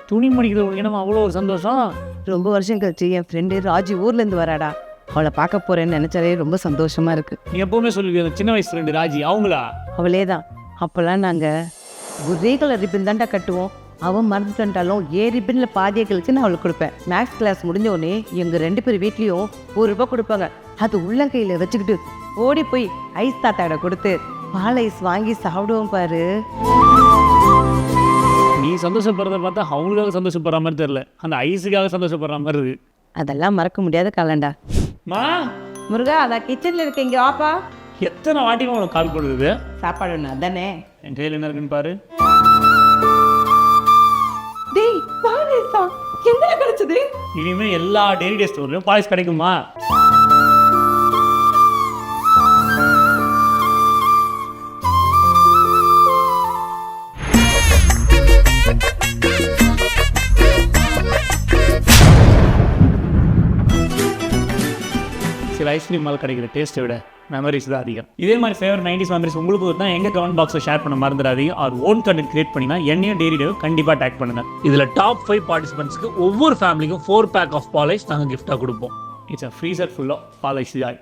துணி மடிக்கிறது என்னமா அவ்வளோ ஒரு சந்தோஷம்? ரொம்ப வருஷம் கழிச்சு என் ஃப்ரெண்டு ராஜி ஊர்லேருந்து வராடா. அவளை பார்க்க போகிறேன்னு நினச்சாலே ரொம்ப சந்தோஷமாக இருக்குது. நீ எப்போவுமே சொல்லுவீங்க சின்ன வயசு ஃப்ரெண்டு ராஜி அவங்களா? அவளே தான். அப்போல்லாம் நாங்கள் ஒரே கலர் ரிப்பன் தாண்டா கட்டுவோம். அவன் மறந்துட்டாலும் ரிப்பனில் பாதியை கழிச்சு நான் அவளுக்கு கொடுப்பேன். மேக்ஸ் கிளாஸ் முடிஞ்ச உடனே எங்கள் 2 பேர் வீட்லேயும் ₹1 கொடுப்பாங்க. அது உள்ளங்கையில் வச்சுக்கிட்டு ஓடி போய் ஐஸ் தாத்தாட கொடுத்து பால் ஐஸ் வாங்கி சாப்பிடுவோம் பாரு. நீ சந்தோஷப்படுறத பார்த்தா அவங்களுக்காக சந்தோஷப்படுற மாதிரி தெரியல, அந்த ஐஸுக்காக சந்தோஷப்படுற மாதிரி இருக்கு. அதெல்லாம் மறக்க முடியாத காலண்டா. மா முருகா, அதான் கிச்சனில் இருக்க இங்கே வாப்பா. எத்தனை வாட்டிமா உனக்கு கால் பண்ணுறது? சாப்பாடு ஒன்று அதானே. என் கையில் என்ன இருக்குன்னு பாரு. டேய் பாலேசா எங்க கிடைச்சது? இனிமே எல்லா டெய்லி டே ஸ்டோர்லையும் பாலிஸ் கிடைக்குமா? சில ஐஸ்கிரீம் மேலே கிடைக்கிற டேஸ்ட்டை விட மெமரிஸ் தான் அதிகம். இதே மாதிரி ஃபேவரட் 90s மெமரிஸ் உங்களுக்கு தான் எங்கள் கமெண்ட் பாக்ஸில் ஷேர் பண்ண மறந்துடாதீங்க. அவர் ஓன் கண்டென்ட் கிரியேட் பண்ணினா என்னையும் டெய்லி டேவும் கண்டிப்பாக டேக் பண்ணுங்கள். இதில் டாப் 5 பார்ட்டிசிபென்ட்ஸ்க்கு ஒவ்வொரு ஃபேமிலிக்கும் 4 பேக் ஆஃப் பாலிஷ் நாங்கள் கிஃப்டாக கொடுப்போம். It's a freezer full of polish Joy.